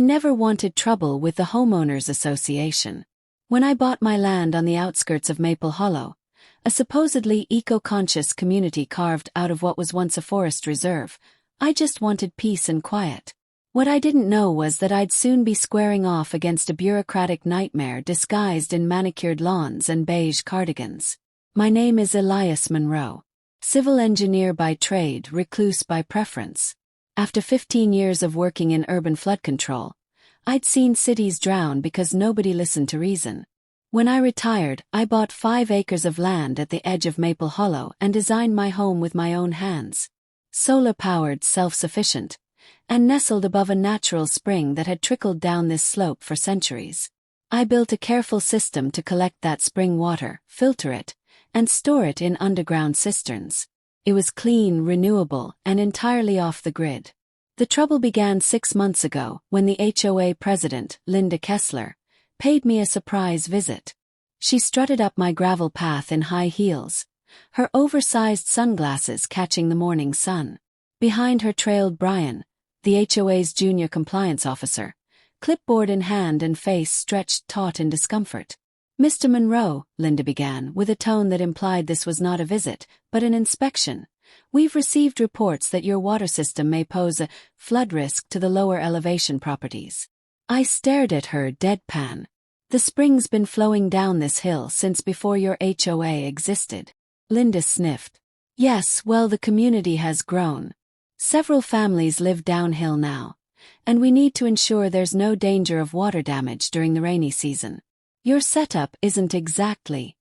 never wanted trouble with the homeowners association. When I bought my land on the outskirts of Maple Hollow, a supposedly eco-conscious community carved out of what was once a forest reserve, I just wanted peace and quiet. What I didn't know was that I'd soon be squaring off against a bureaucratic nightmare disguised in manicured lawns and beige cardigans. My name is Elias Monroe. Civil engineer by trade, recluse by preference. After 15 years of working in urban flood control, I'd seen cities drown because nobody listened to reason. When I retired, I bought 5 acres of land at the edge of Maple Hollow and designed my home with my own hands. Solar-powered, self-sufficient, and nestled above a natural spring that had trickled down this slope for centuries. I built a careful system to collect that spring water, filter it, and store it in underground cisterns. It was clean, renewable, and entirely off the grid. The trouble began 6 months ago when the HOA president, Linda Kessler, paid me a surprise visit. She strutted up my gravel path in high heels, her oversized sunglasses catching the morning sun. Behind her trailed Brian, the HOA's junior compliance officer, clipboard in hand and face stretched taut in discomfort. "Mr. Monroe," Linda began, with a tone that implied this was not a visit, but an inspection, "we've received reports that your water system may pose a flood risk to the lower elevation properties." I stared at her deadpan. "The spring's been flowing down this hill since before your HOA existed." Linda sniffed. "Yes, well, the community has grown. Several families live downhill now, and we need to ensure there's no danger of water damage during the rainy season. Your setup isn't exactly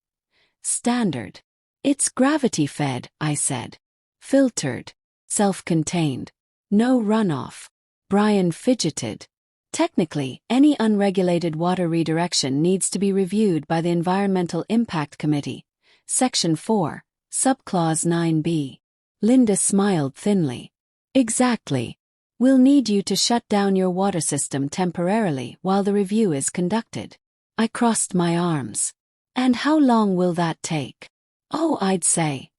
standard. It's gravity-fed," I said. "Filtered, self-contained, no runoff." Brian fidgeted. "Technically, any unregulated water redirection needs to be reviewed by the Environmental Impact Committee, Section 4, Subclause 9b. Linda smiled thinly. "Exactly. We'll need you to shut down your water system temporarily while the review is conducted." I crossed my arms. "And how long will that take?" "Oh, I'd say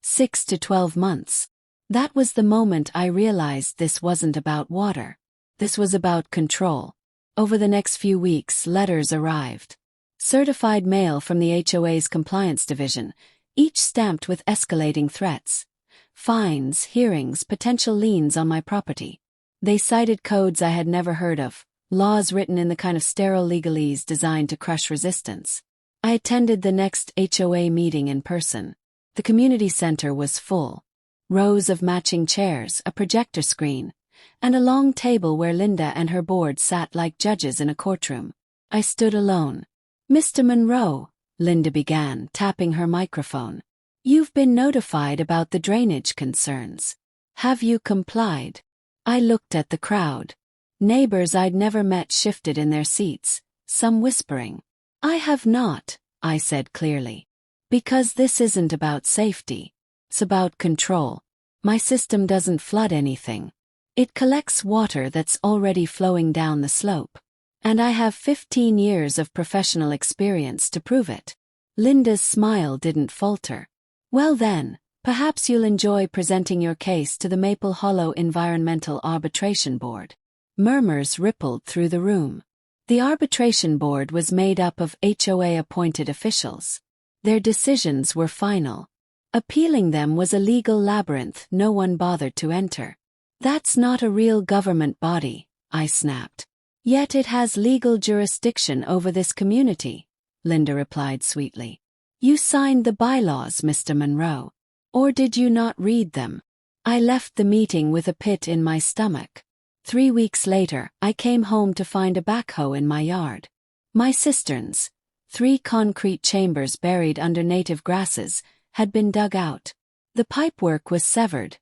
6 to 12 months. That was the moment I realized this wasn't about water. This was about control. Over the next few weeks, letters arrived. Certified mail from the HOA's compliance division, each stamped with escalating threats. Fines, hearings, potential liens on my property. They cited codes I had never heard of, laws written in the kind of sterile legalese designed to crush resistance. I attended the next HOA meeting in person. The community center was full. Rows of matching chairs, a projector screen, and a long table where Linda and her board sat like judges in a courtroom. I stood alone. "Mr. Monroe," Linda began, tapping her microphone. "You've been notified about the drainage concerns. Have you complied?" I looked at the crowd. Neighbors I'd never met shifted in their seats, some whispering. "I have not," I said clearly. "Because this isn't about safety. It's about control. My system doesn't flood anything. It collects water that's already flowing down the slope. And I have 15 years of professional experience to prove it." Linda's smile didn't falter. "Well then, perhaps you'll enjoy presenting your case to the Maple Hollow Environmental Arbitration Board." Murmurs rippled through the room. The arbitration board was made up of HOA-appointed officials. Their decisions were final. Appealing them was a legal labyrinth no one bothered to enter. "That's not a real government body," I snapped. "Yet it has legal jurisdiction over this community," Linda replied sweetly. "You signed the bylaws, Mr. Monroe. Or did you not read them?" I left the meeting with a pit in my stomach. 3 weeks later, I came home to find a backhoe in my yard. My cisterns, 3 concrete chambers buried under native grasses, had been dug out. The pipework was severed,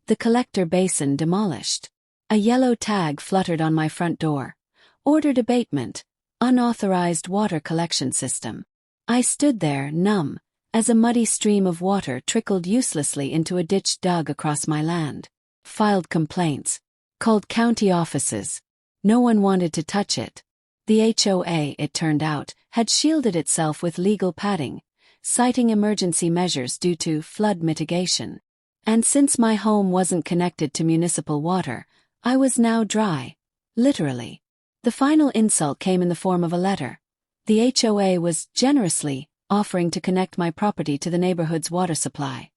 the collector basin demolished. A yellow tag fluttered on my front door. "Ordered abatement, unauthorized water collection system." I stood there, numb, as a muddy stream of water trickled uselessly into a ditch dug across my land. Filed complaints. Called county offices. No one wanted to touch it. The HOA, it turned out, had shielded itself with legal padding, citing emergency measures due to flood mitigation. And since my home wasn't connected to municipal water, I was now dry, Literally. The final insult came in the form of a letter. The HOA was generously offering to connect my property to the neighborhood's water supply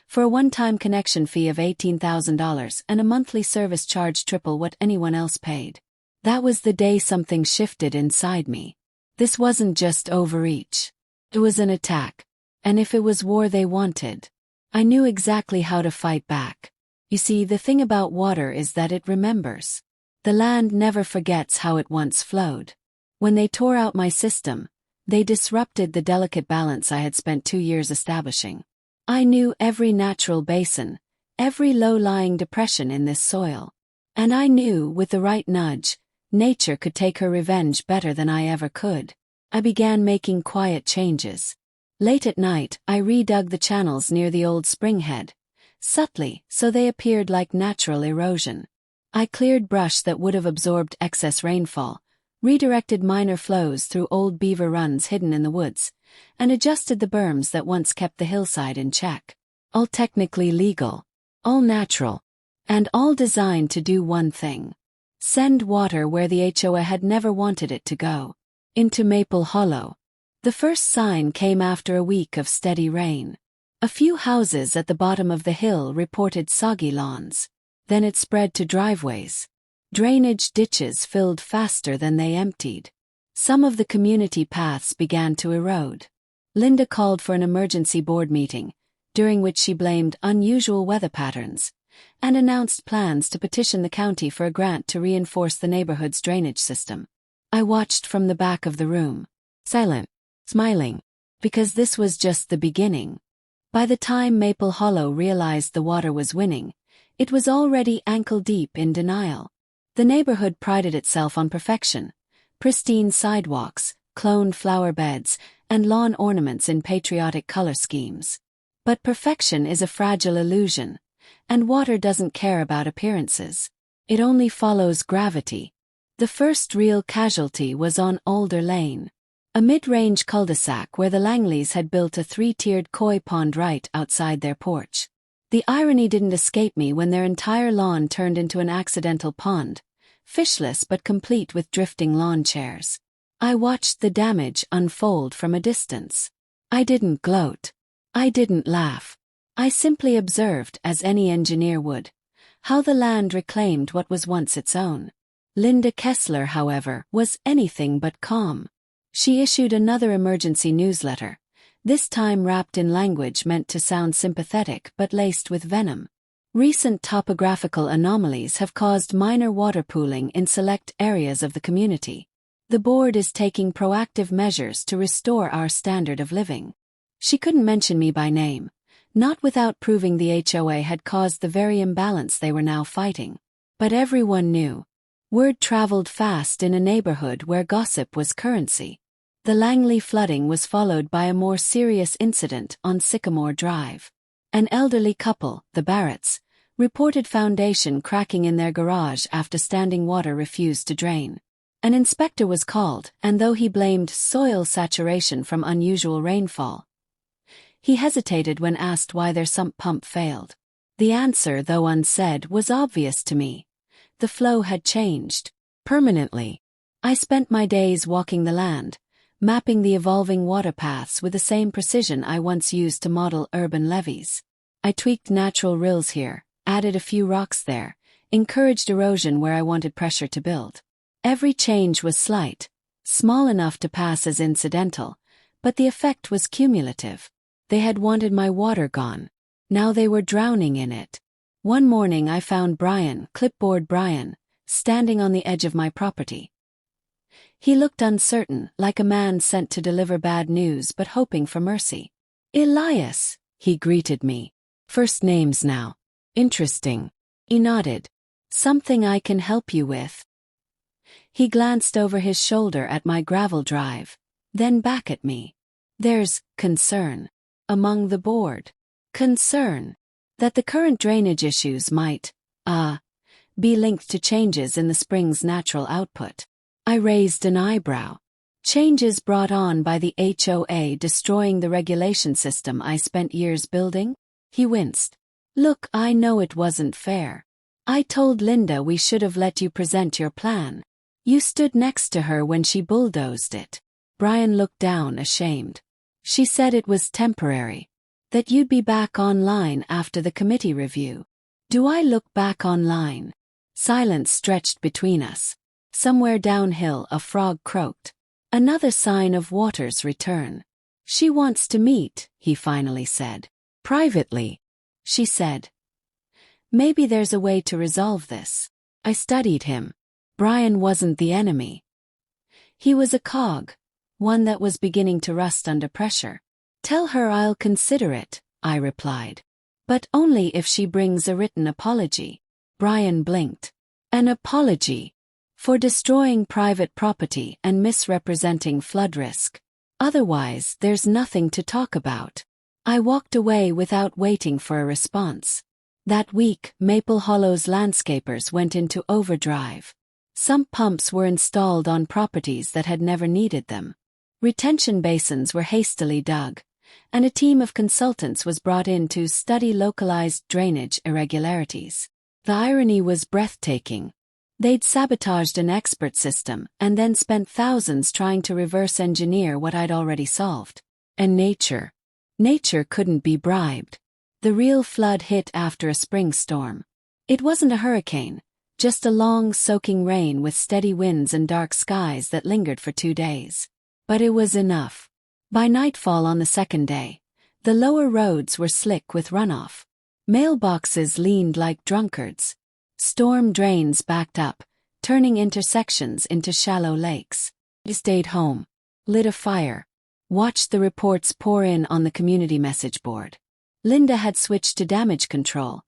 for a one-time connection fee of $18,000 and a monthly service charge triple what anyone else paid. That was the day something shifted inside me. This wasn't just overreach. It was an attack. And if it was war they wanted, I knew exactly how to fight back. You see, the thing about water is that it remembers. The land never forgets how it once flowed. When they tore out my system, they disrupted the delicate balance I had spent 2 years establishing. I knew every natural basin, every low-lying depression in this soil. And I knew, with the right nudge, nature could take her revenge better than I ever could. I began making quiet changes. Late at night, I redug the channels near the old springhead, subtly, so they appeared like natural erosion. I cleared brush that would have absorbed excess rainfall, redirected minor flows through old beaver runs hidden in the woods, and adjusted the berms that once kept the hillside in check. All technically legal, all natural, and all designed to do one thing: send water where the HOA had never wanted it to go, into Maple Hollow. The first sign came after a week of steady rain. A few houses at the bottom of the hill reported soggy lawns. Then it spread to driveways. Drainage ditches filled faster than they emptied. Some of the community paths began to erode. Linda called for an emergency board meeting, during which she blamed unusual weather patterns, and announced plans to petition the county for a grant to reinforce the neighborhood's drainage system. I watched from the back of the room, silent, smiling, because this was just the beginning. By the time Maple Hollow realized the water was winning, it was already ankle-deep in denial. The neighborhood prided itself on perfection: pristine sidewalks, cloned flower beds, and lawn ornaments in patriotic color schemes. But perfection is a fragile illusion, and water doesn't care about appearances. It only follows gravity. The first real casualty was on Alder Lane, a mid-range cul-de-sac where the Langleys had built a 3-tiered koi pond right outside their porch. The irony didn't escape me when their entire lawn turned into an accidental pond, fishless but complete with drifting lawn chairs. I watched the damage unfold from a distance. I didn't gloat. I didn't laugh. I simply observed, as any engineer would, how the land reclaimed what was once its own. Linda Kessler, however, was anything but calm. She issued another emergency newsletter, this time wrapped in language meant to sound sympathetic but laced with venom. Recent topographical anomalies have caused minor water pooling in select areas of the community. The board is taking proactive measures to restore our standard of living. She couldn't mention me by name, not without proving the HOA had caused the very imbalance they were now fighting. But everyone knew. Word traveled fast in a neighborhood where gossip was currency. The Langley flooding was followed by a more serious incident on Sycamore Drive. An elderly couple, the Barretts, reported foundation cracking in their garage after standing water refused to drain. An inspector was called, and though he blamed soil saturation from unusual rainfall, he hesitated when asked why their sump pump failed. The answer, though unsaid, was obvious to me. The flow had changed. Permanently. I spent my days walking the land, mapping the evolving water paths with the same precision I once used to model urban levees. I tweaked natural rills here, added a few rocks there, encouraged erosion where I wanted pressure to build. Every change was slight, small enough to pass as incidental, but the effect was cumulative. They had wanted my water gone. Now they were drowning in it. One morning I found Brian, clipboard Brian, standing on the edge of my property. He looked uncertain, like a man sent to deliver bad news but hoping for mercy. "Elias," he greeted me. "First names now. Interesting." He nodded. "Something I can help you with?" He glanced over his shoulder at my gravel drive, then back at me. "There's concern among the board. Concern that the current drainage issues might, be linked to changes in the spring's natural output." I raised an eyebrow. Changes brought on by the HOA destroying the regulation system I spent years building? He winced. "Look, I know it wasn't fair. I told Linda we should have let you present your plan. You stood next to her when she bulldozed it. Brian looked down, ashamed. She said it was temporary. That you'd be back online after the committee review. Do I look back online? Silence stretched between us. Somewhere downhill a frog croaked. Another sign of water's return. She wants to meet, he finally said. Privately, she said. Maybe there's a way to resolve this. I studied him. Brian wasn't the enemy. He was a cog, one that was beginning to rust under pressure. Tell her I'll consider it, I replied. But only if she brings a written apology. Brian blinked. An apology? For destroying private property and misrepresenting flood risk. Otherwise, there's nothing to talk about. I walked away without waiting for a response. That week, Maple Hollow's landscapers went into overdrive. Sump pumps were installed on properties that had never needed them. Retention basins were hastily dug, and a team of consultants was brought in to study localized drainage irregularities. The irony was breathtaking. They'd sabotaged an expert system and then spent thousands trying to reverse engineer what I'd already solved. And nature couldn't be bribed. The real flood hit after a spring storm. It wasn't a hurricane, just a long, soaking rain with steady winds and dark skies that lingered for 2 days. But it was enough. By nightfall on the second day, the lower roads were slick with runoff. Mailboxes leaned like drunkards. Storm drains backed up, turning intersections into shallow lakes. I stayed home, lit a fire, watched the reports pour in on the community message board. Linda had switched to damage control,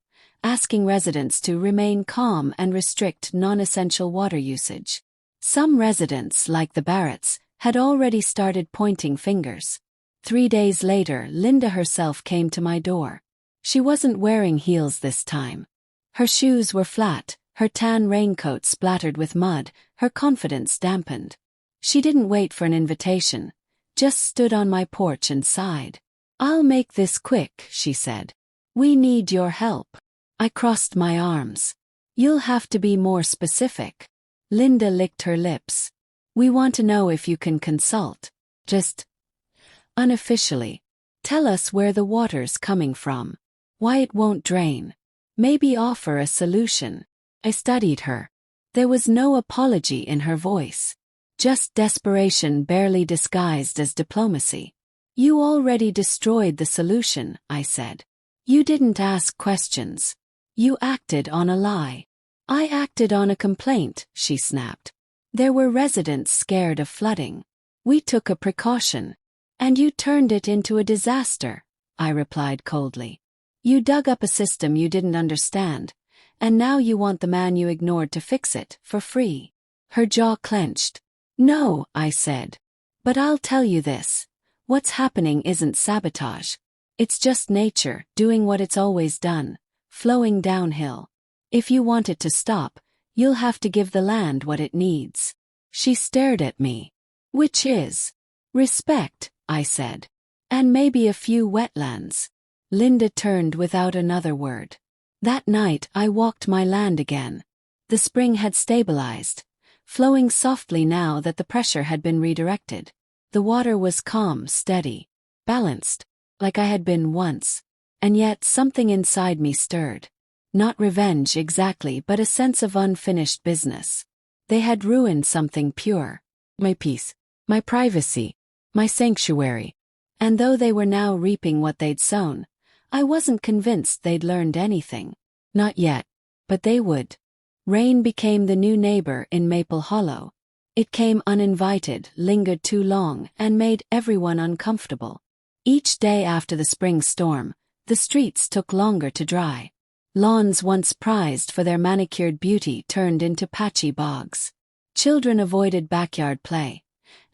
asking residents to remain calm and restrict non-essential water usage. Some residents, like the Barretts, had already started pointing fingers. 3 days later, Linda herself came to my door. She wasn't wearing heels this time. Her shoes were flat, her tan raincoat splattered with mud, her confidence dampened. She didn't wait for an invitation, just stood on my porch and sighed. "I'll make this quick," she said. "We need your help." I crossed my arms. "You'll have to be more specific." Linda licked her lips. "We want to know if you can consult. Just unofficially. Tell us where the water's coming from. Why it won't drain. Maybe offer a solution." I studied her. There was no apology in her voice. Just desperation barely disguised as diplomacy. "You already destroyed the solution," I said. "You didn't ask questions. You acted on a lie." "I acted on a complaint," she snapped. "There were residents scared of flooding. We took a precaution. And you turned it into a disaster," I replied coldly. "You dug up a system you didn't understand, and now you want the man you ignored to fix it, for free." Her jaw clenched. "No," I said. "But I'll tell you this. What's happening isn't sabotage. It's just nature doing what it's always done, flowing downhill. If you want it to stop, you'll have to give the land what it needs." She stared at me. "Which is respect," I said. "And maybe a few wetlands." Linda turned without another word. That night I walked my land again. The spring had stabilized, flowing softly now that the pressure had been redirected. The water was calm, steady, balanced, like I had been once. And yet something inside me stirred. Not revenge exactly, but a sense of unfinished business. They had ruined something pure. My peace, my privacy, my sanctuary. And though they were now reaping what they'd sown, I wasn't convinced they'd learned anything. Not yet, but they would. Rain became the new neighbor in Maple Hollow. It came uninvited, lingered too long, and made everyone uncomfortable. Each day after the spring storm, the streets took longer to dry. Lawns once prized for their manicured beauty turned into patchy bogs. Children avoided backyard play,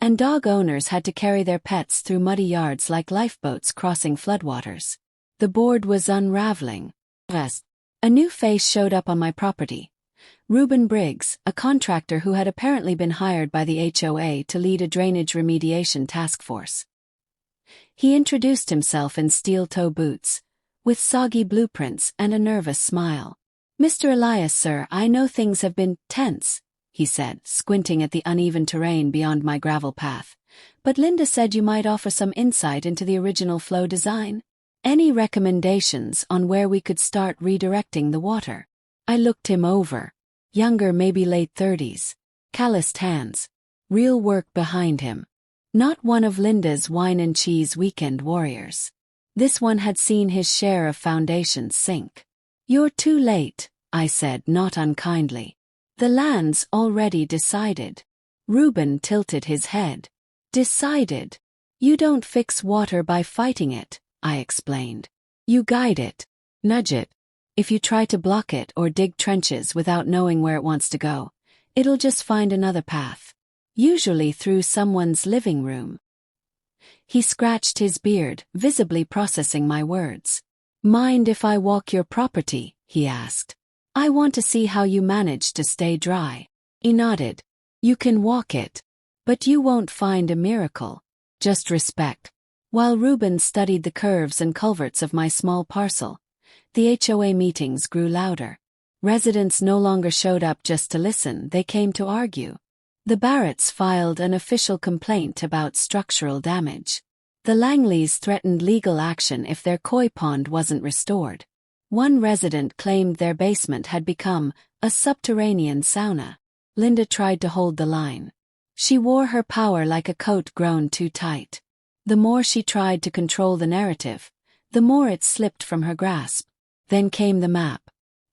and dog owners had to carry their pets through muddy yards like lifeboats crossing floodwaters. The board was unraveling. A new face showed up on my property. Reuben Briggs, a contractor who had apparently been hired by the HOA to lead a drainage remediation task force. He introduced himself in steel-toe boots, with soggy blueprints and a nervous smile. Mr. Elias, sir, I know things have been tense, he said, squinting at the uneven terrain beyond my gravel path. But Linda said you might offer some insight into the original flow design. Any recommendations on where we could start redirecting the water? I looked him over. Younger, maybe late 30s. Calloused hands. Real work behind him. Not one of Linda's wine and cheese weekend warriors. This one had seen his share of foundations sink. You're too late, I said, not unkindly. The land's already decided. Reuben tilted his head. Decided? You don't fix water by fighting it, I explained. You guide it. Nudge it. If you try to block it or dig trenches without knowing where it wants to go, it'll just find another path. Usually through someone's living room. He scratched his beard, visibly processing my words. Mind if I walk your property? He asked. I want to see how you manage to stay dry. He nodded. You can walk it. But you won't find a miracle. Just respect. While Reuben studied the curves and culverts of my small parcel, the HOA meetings grew louder. Residents no longer showed up just to listen, they came to argue. The Barretts filed an official complaint about structural damage. The Langleys threatened legal action if their koi pond wasn't restored. One resident claimed their basement had become a subterranean sauna. Linda tried to hold the line. She wore her power like a coat grown too tight. The more she tried to control the narrative, the more it slipped from her grasp. Then came the map.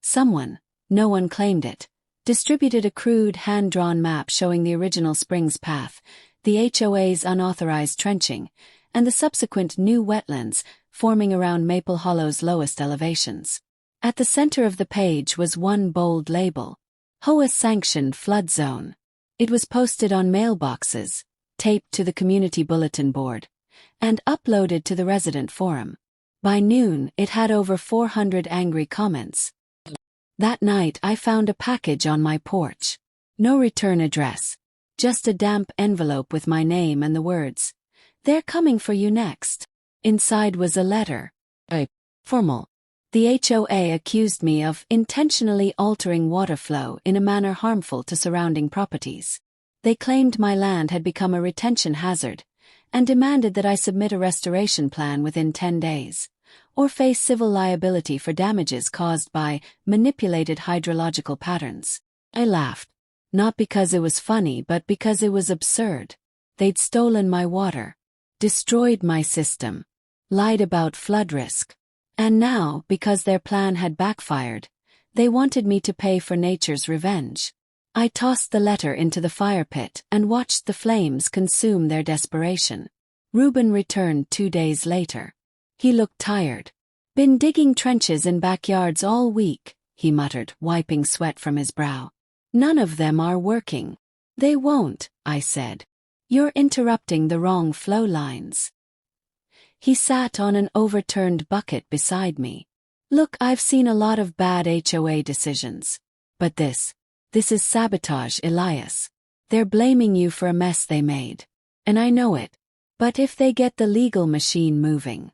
Someone, no one claimed it, distributed a crude hand-drawn map showing the original Springs path, the HOA's unauthorized trenching, and the subsequent new wetlands forming around Maple Hollow's lowest elevations. At the center of the page was one bold label: HOA-sanctioned flood zone. It was posted on mailboxes, taped to the community bulletin board, and uploaded to the resident forum. By noon, it had over 400 angry comments. That night I found a package on my porch. No return address. Just a damp envelope with my name and the words, "They're coming for you next." Inside was a letter. Formal. The HOA accused me of intentionally altering water flow in a manner harmful to surrounding properties. They claimed my land had become a retention hazard, and demanded that I submit a restoration plan within 10 days, or face civil liability for damages caused by manipulated hydrological patterns. I laughed. Not because it was funny, but because it was absurd. They'd stolen my water, destroyed my system, lied about flood risk. And now, because their plan had backfired, they wanted me to pay for nature's revenge. I tossed the letter into the fire pit and watched the flames consume their desperation. Reuben returned 2 days later. He looked tired. Been digging trenches in backyards all week, he muttered, wiping sweat from his brow. None of them are working. They won't, I said. You're interrupting the wrong flow lines. He sat on an overturned bucket beside me. Look, I've seen a lot of bad HOA decisions. But this is sabotage, Elias. They're blaming you for a mess they made. And I know it. But if they get the legal machine moving.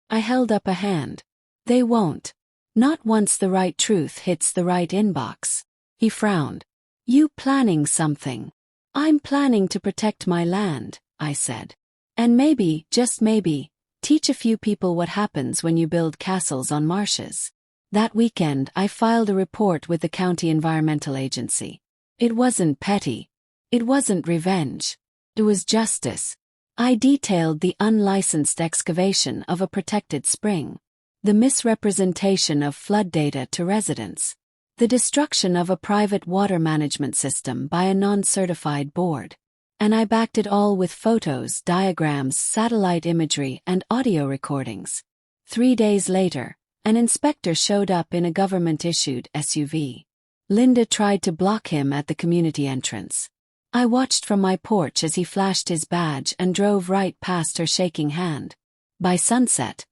I held up a hand. They won't. Not once the right truth hits the right inbox. He frowned. You planning something? I'm planning to protect my land, I said. And maybe, just maybe, teach a few people what happens when you build castles on marshes. That weekend I filed a report with the county environmental agency. It wasn't petty. It wasn't revenge. It was justice. I detailed the unlicensed excavation of a protected spring, the misrepresentation of flood data to residents, the destruction of a private water management system by a non-certified board. And I backed it all with photos, diagrams, satellite imagery, and audio recordings. 3 days later, an inspector showed up in a government-issued SUV. Linda tried to block him at the community entrance. I watched from my porch as he flashed his badge and drove right past her shaking hand. By sunset,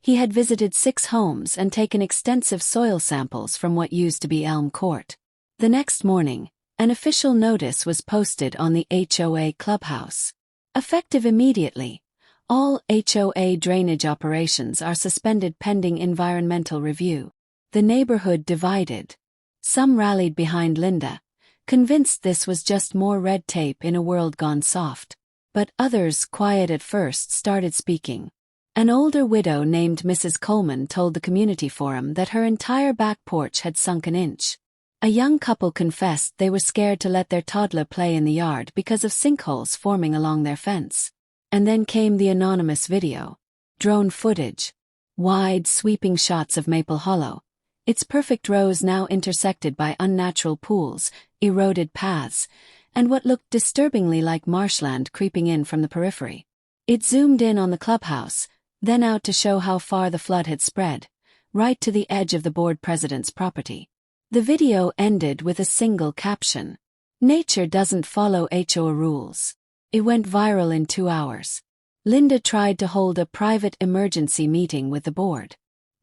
he had visited 6 homes and taken extensive soil samples from what used to be Elm Court. The next morning, an official notice was posted on the HOA clubhouse. Effective immediately, all HOA drainage operations are suspended pending environmental review. The neighborhood divided. Some rallied behind Linda, convinced this was just more red tape in a world gone soft. But others, quiet at first, started speaking. An older widow named Mrs. Coleman told the community forum that her entire back porch had sunk an inch. A young couple confessed they were scared to let their toddler play in the yard because of sinkholes forming along their fence. And then came the anonymous video. Drone footage. Wide, sweeping shots of Maple Hollow. Its perfect rows now intersected by unnatural pools, eroded paths, and what looked disturbingly like marshland creeping in from the periphery. It zoomed in on the clubhouse, then out to show how far the flood had spread, right to the edge of the board president's property. The video ended with a single caption. Nature doesn't follow HOA rules. It went viral in 2 hours. Linda tried to hold a private emergency meeting with the board.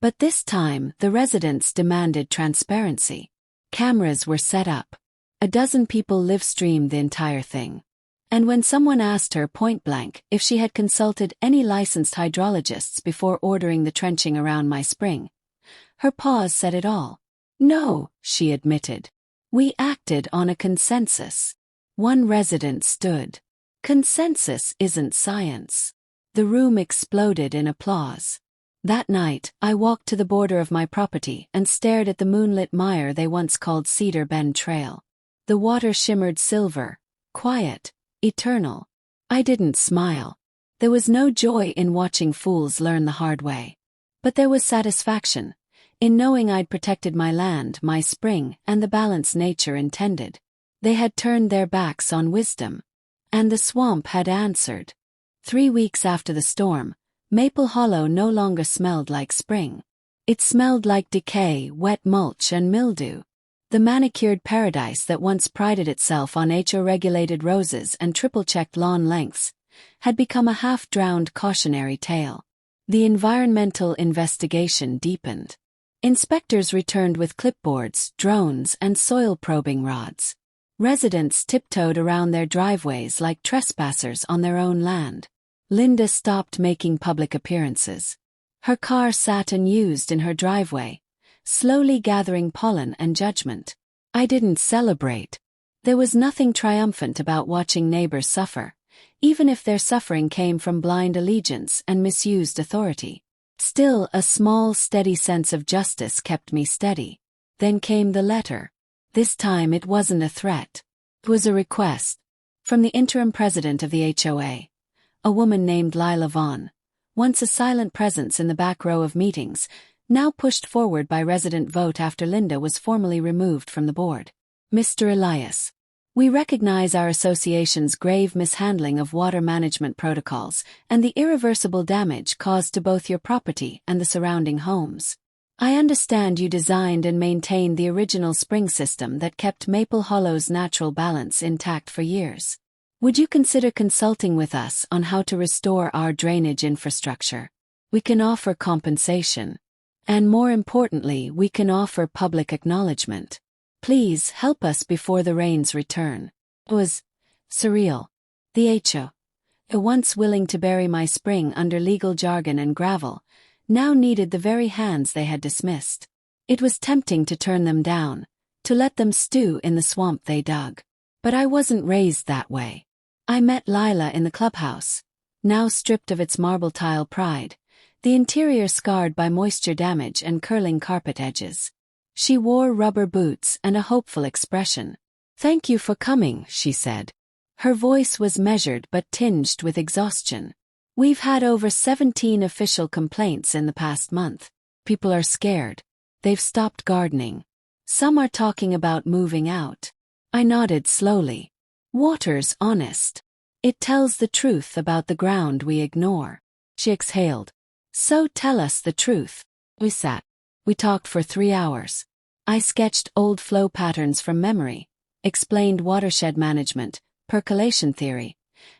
But this time, the residents demanded transparency. Cameras were set up. A dozen people live-streamed the entire thing. And when someone asked her point-blank if she had consulted any licensed hydrologists before ordering the trenching around my spring, her pause said it all. No, she admitted. We acted on a consensus. One resident stood. Consensus isn't science. The room exploded in applause. That night, I walked to the border of my property and stared at the moonlit mire they once called Cedar Bend Trail. The water shimmered silver, quiet, eternal. I didn't smile. There was no joy in watching fools learn the hard way. But there was satisfaction in knowing I'd protected my land, my spring, and the balance nature intended. They had turned their backs on wisdom. And the swamp had answered. 3 weeks after the storm, Maple Hollow no longer smelled like spring. It smelled like decay, wet mulch, and mildew. The manicured paradise that once prided itself on HO-regulated roses and triple-checked lawn lengths had become a half-drowned cautionary tale. The environmental investigation deepened. Inspectors returned with clipboards, drones, and soil-probing rods. Residents tiptoed around their driveways like trespassers on their own land. Linda stopped making public appearances. Her car sat unused in her driveway, slowly gathering pollen and judgment. I didn't celebrate. There was nothing triumphant about watching neighbors suffer, even if their suffering came from blind allegiance and misused authority. Still, a small, steady sense of justice kept me steady. Then came the letter. This time it wasn't a threat. It was a request. From the interim president of the HOA, a woman named Lila Vaughn, once a silent presence in the back row of meetings, now pushed forward by resident vote after Linda was formally removed from the board. Mr. Elias, we recognize our association's grave mishandling of water management protocols and the irreversible damage caused to both your property and the surrounding homes. I understand you designed and maintained the original spring system that kept Maple Hollow's natural balance intact for years. Would you consider consulting with us on how to restore our drainage infrastructure? We can offer compensation. And more importantly, we can offer public acknowledgement. Please help us before the rains return. It was surreal. The HO, once willing to bury my spring under legal jargon and gravel, now needed the very hands they had dismissed. It was tempting to turn them down, to let them stew in the swamp they dug. But I wasn't raised that way. I met Lila in the clubhouse, now stripped of its marble tile pride, the interior scarred by moisture damage and curling carpet edges. She wore rubber boots and a hopeful expression. "Thank you for coming," she said. Her voice was measured but tinged with exhaustion. "We've had over 17 official complaints in the past month. People are scared. They've stopped gardening. Some are talking about moving out." I nodded slowly. "Water's honest. It tells the truth about the ground we ignore." She exhaled. "So tell us the truth." We sat. We talked for 3 hours. I sketched old flow patterns from memory, explained watershed management, percolation theory,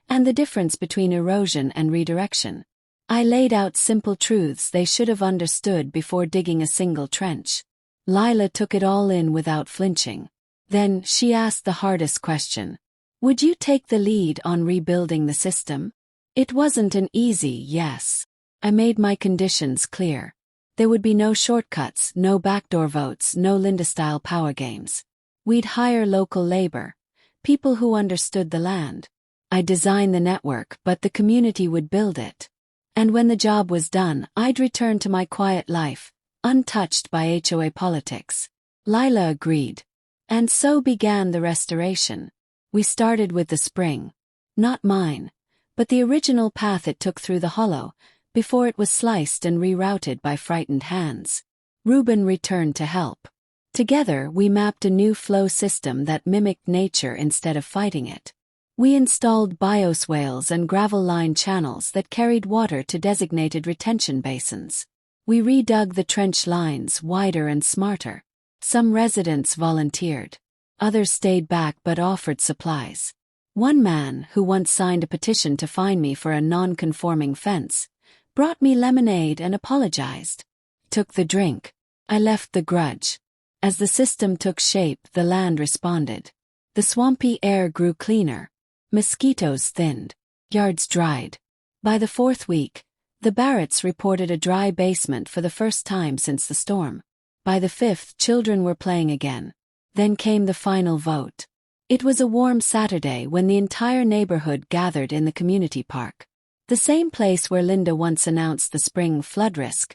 and the difference between erosion and redirection. I laid out simple truths they should have understood before digging a single trench. Lila took it all in without flinching. Then she asked the hardest question. "Would you take the lead on rebuilding the system?" It wasn't an easy yes. I made my conditions clear. There would be no shortcuts, no backdoor votes, no Linda-style power games. We'd hire local labor, people who understood the land. I'd design the network, but the community would build it. And when the job was done, I'd return to my quiet life, untouched by HOA politics. Lila agreed. And so began the restoration. We started with the spring. Not mine, but the original path it took through the hollow, before it was sliced and rerouted by frightened hands. Reuben returned to help. Together we mapped a new flow system that mimicked nature instead of fighting it. We installed bioswales and gravel-lined channels that carried water to designated retention basins. We redug the trench lines wider and smarter. Some residents volunteered. Others stayed back but offered supplies. One man, who once signed a petition to fine me for a non-conforming fence, brought me lemonade and apologized. Took the drink. I left the grudge. As the system took shape, the land responded. The swampy air grew cleaner. Mosquitoes thinned. Yards dried. By the fourth week, the Barretts reported a dry basement for the first time since the storm. By the fifth, children were playing again. Then came the final vote. It was a warm Saturday when the entire neighborhood gathered in the community park. The same place where Linda once announced the spring flood risk,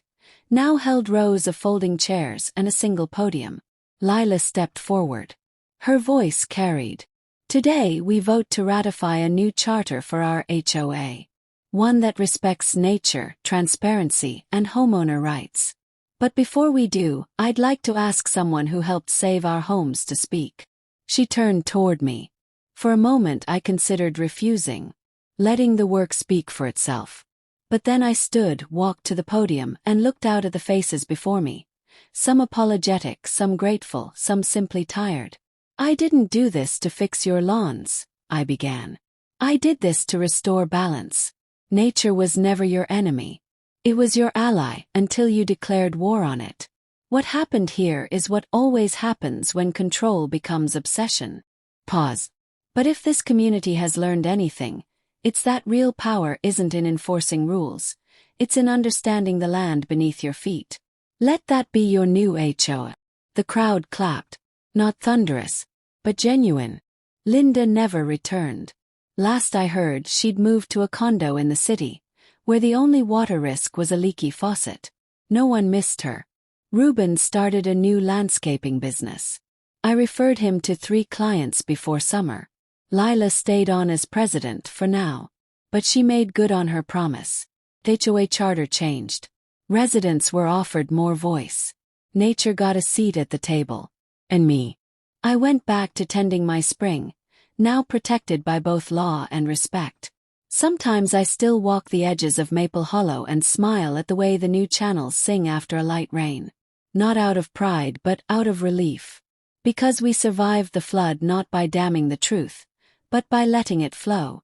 now held rows of folding chairs and a single podium. Lila stepped forward. Her voice carried. Today we vote to ratify a new charter for our HOA. One that respects nature, transparency, and homeowner rights. But before we do, I'd like to ask someone who helped save our homes to speak. She turned toward me. For a moment I considered refusing, letting the work speak for itself. But then I stood, walked to the podium, and looked out at the faces before me. Some apologetic, some grateful, some simply tired. I didn't do this to fix your lawns, I began. I did this to restore balance. Nature was never your enemy. It was your ally until you declared war on it. What happened here is what always happens when control becomes obsession. Pause. But if this community has learned anything, it's that real power isn't in enforcing rules. It's in understanding the land beneath your feet. Let that be your new HOA. The crowd clapped. Not thunderous, but genuine. Linda never returned. Last I heard, she'd moved to a condo in the city, where the only water risk was a leaky faucet. No one missed her. Reuben started a new landscaping business. I referred him to 3 clients before summer. Lila stayed on as president for now, but she made good on her promise. HOA charter changed. Residents were offered more voice. Nature got a seat at the table. And me. I went back to tending my spring, now protected by both law and respect. Sometimes I still walk the edges of Maple Hollow and smile at the way the new channels sing after a light rain. Not out of pride but out of relief. Because we survived the flood not by damming the truth, but by letting it flow.